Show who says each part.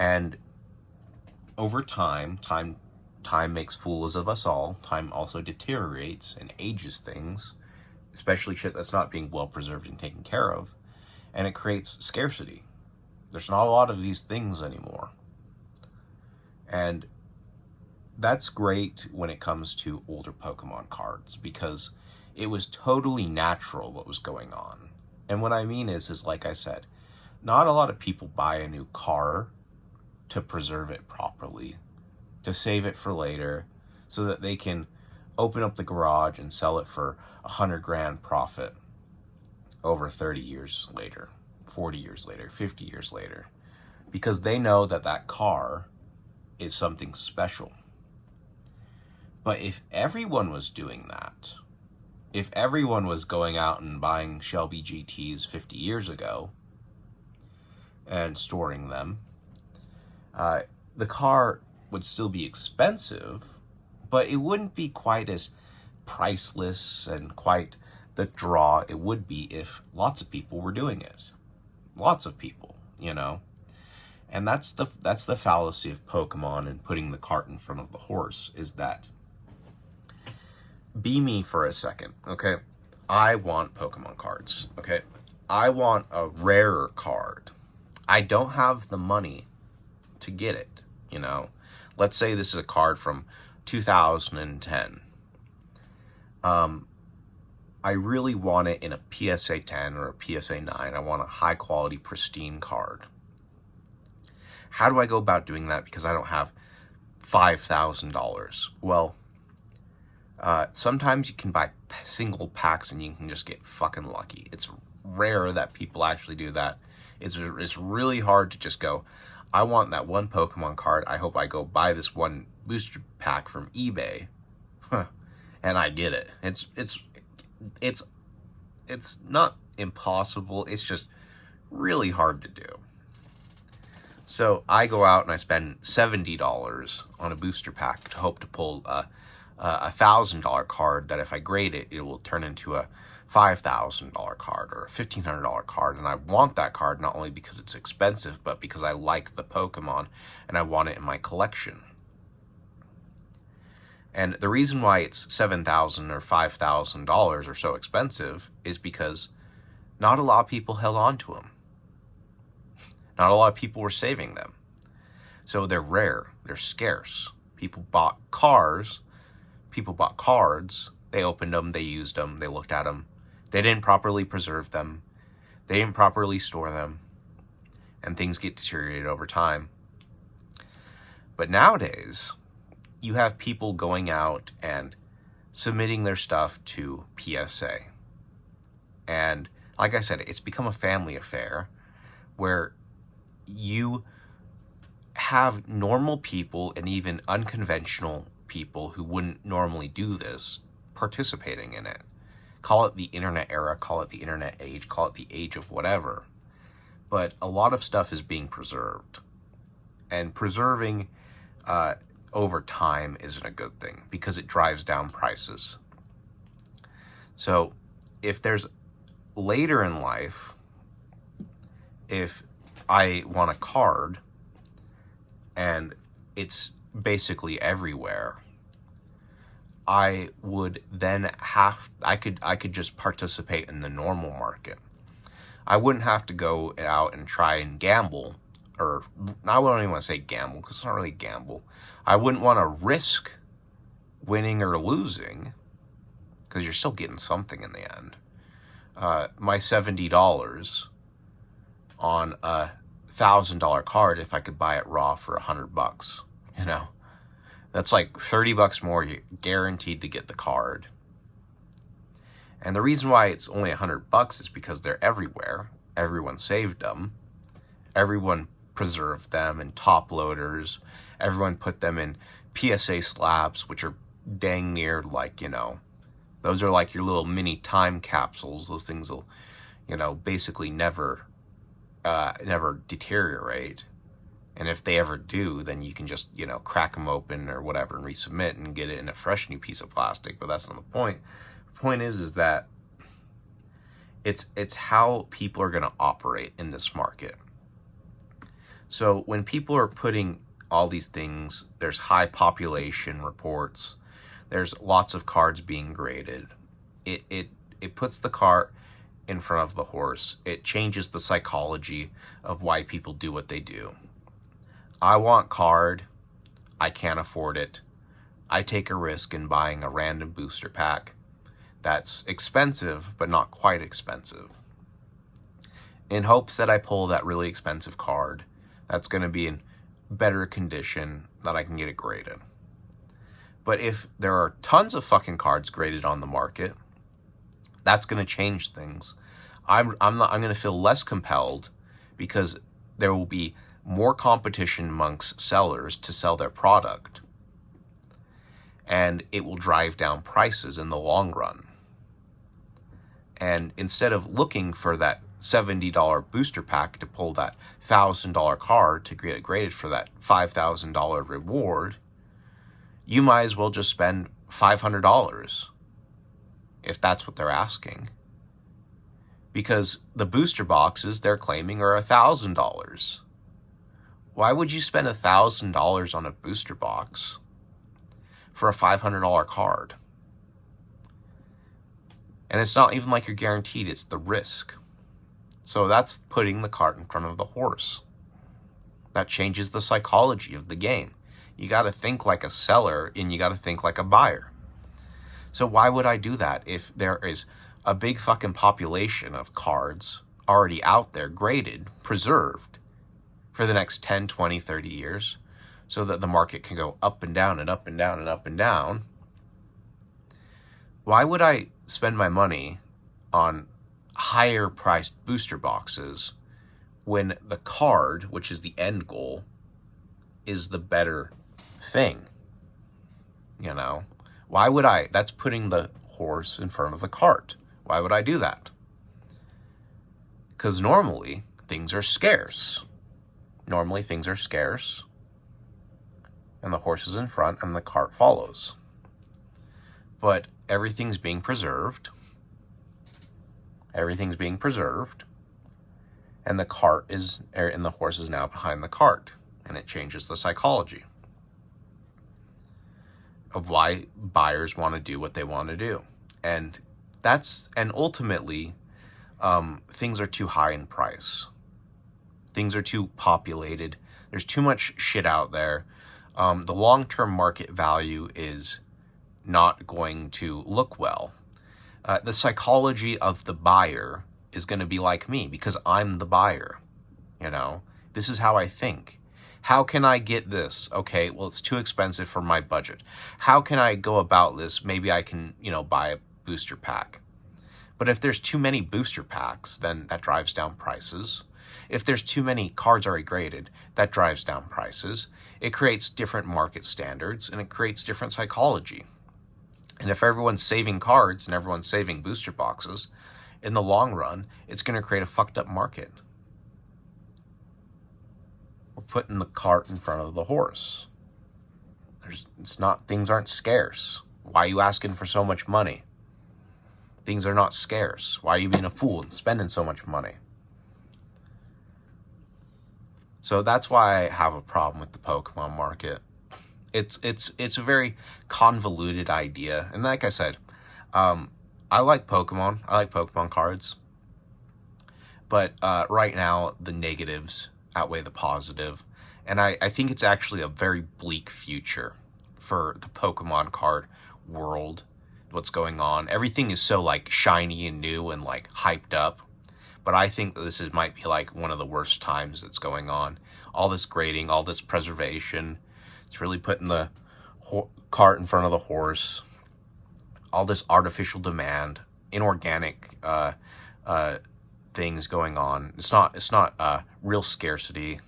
Speaker 1: And over time makes fools of us all. Time also deteriorates and ages things, especially shit that's not being well preserved and taken care of. And it creates scarcity. There's not a lot of these things anymore. And that's great when it comes to older Pokemon cards, because it was totally natural what was going on. And what I mean is like I said, not a lot of people buy a new car to preserve it properly, to save it for later, so that they can open up the garage and sell it for $100,000 profit over 30 years later, 40 years later, 50 years later, because they know that that car is something special. But if everyone was doing that, if everyone was going out and buying Shelby GTs 50 years ago and storing them, the car would still be expensive, but it wouldn't be quite as priceless and quite the draw it would be if lots of people were doing it. Lots of people, you know? And that's the fallacy of Pokemon and putting the cart in front of the horse, is that be me for a second, okay? I want Pokemon cards, okay? I want a rarer card. I don't have the money to get it, you know? Let's say this is a card from 2010. I really want it in a PSA 10 or a PSA 9. I want a high quality, pristine card. How do I go about doing that? Because I don't have $5,000. Well, sometimes you can buy single packs and you can just get fucking lucky. It's rare that people actually do that. It's really hard to just go, I want that one Pokemon card. I hope I go buy this one booster pack from eBay. And I get it. It's not impossible. It's just really hard to do. So I go out and I spend $70 on a booster pack to hope to pull a $1,000 card that if I grade it, it will turn into a $5,000 card or a $1,500 card. And I want that card not only because it's expensive, but because I like the Pokemon and I want it in my collection. And the reason why it's $7,000 or $5,000 or so expensive is because not a lot of people held on to them. Not a lot of people were saving them. So they're rare, they're scarce. People bought cars, people bought cards, they opened them, they used them, they looked at them. They didn't properly preserve them. They didn't properly store them. And things get deteriorated over time. But nowadays, you have people going out and submitting their stuff to PSA. And like I said, it's become a family affair where you have normal people and even unconventional people who wouldn't normally do this participating in it. Call it the internet era, call it the internet age, call it the age of whatever. But a lot of stuff is being preserved. And preserving over time isn't a good thing because it drives down prices. So if there's later in life, if I want a card and it's basically everywhere, I would then I could just participate in the normal market. I wouldn't have to go out and try and gamble, or I wouldn't even want to say gamble because it's not really gamble. I wouldn't want to risk winning or losing because you're still getting something in the end. My $70 on a $1,000 card, if I could buy it raw for $100, you know, that's like $30 more guaranteed to get the card. And the reason why it's only $100 is because they're everywhere. Everyone saved them. Everyone preserved them in top loaders. Everyone put them in PSA slabs, which are dang near like, you know, those are like your little mini time capsules. Those things will, you know, basically never deteriorate. And if they ever do, then you can just, you know, crack them open or whatever and resubmit and get it in a fresh new piece of plastic. But that's not the point. The point is that it's how people are going to operate in this market. So when people are putting all these things, there's high population reports, there's lots of cards being graded. It puts the cart in front of the horse. It changes the psychology of why people do what they do. I want card. I can't afford it. I take a risk in buying a random booster pack that's expensive, but not quite expensive, in hopes that I pull that really expensive card that's going to be in better condition, that I can get it graded. But if there are tons of fucking cards graded on the market, that's going to change things. I'm going to feel less compelled, because there will be more competition amongst sellers to sell their product, and it will drive down prices in the long run. And instead of looking for that $70 booster pack to pull that $1,000 card to get it graded for that $5,000 reward, you might as well just spend $500 if that's what they're asking. Because the booster boxes they're claiming are $1,000. Why would you spend $1,000 on a booster box for a $500 card? And it's not even like you're guaranteed, it's the risk. So that's putting the cart in front of the horse. That changes the psychology of the game. You got to think like a seller, and you got to think like a buyer. So why would I do that if there is a big fucking population of cards already out there, graded, preserved for the next 10, 20, 30 years, so that the market can go up and down and up and down and up and down? Why would I spend my money on higher priced booster boxes when the card, which is the end goal, is the better thing? You know, why would I? That's putting the horse in front of the cart. Why would I do that? Because normally things are scarce. Normally things are scarce, and the horse is in front and the cart follows. But everything's being preserved. Everything's being preserved, and the horse is now behind the cart, and it changes the psychology of why buyers want to do what they want to do. And ultimately, things are too high in price. Things are too populated. There's too much shit out there. The long-term market value is not going to look well. The psychology of the buyer is going to be like me, because I'm the buyer. You know, this is how I think. How can I get this? Okay, well, it's too expensive for my budget. How can I go about this? Maybe I can, buy a booster pack. But if there's too many booster packs, then that drives down prices. If there's too many cards already graded, that drives down prices. It creates different market standards, and it creates different psychology. And if everyone's saving cards and everyone's saving booster boxes, in the long run, it's going to create a fucked up market. We're putting the cart in front of the horse. Things aren't scarce. Why are you asking for so much money? Things are not scarce. Why are you being a fool and spending so much money? So that's why I have a problem with the Pokemon market. It's a very convoluted idea, and like I said, I like Pokemon. I like Pokemon cards, but right now the negatives outweigh the positive, and I think it's actually a very bleak future for the Pokemon card world. What's going on? Everything is so like shiny and new and like hyped up, but I think might be like one of the worst times that's going on. All this grading, all this preservation. It's really putting the cart in front of the horse. All this artificial demand, inorganic things going on. It's not real scarcity.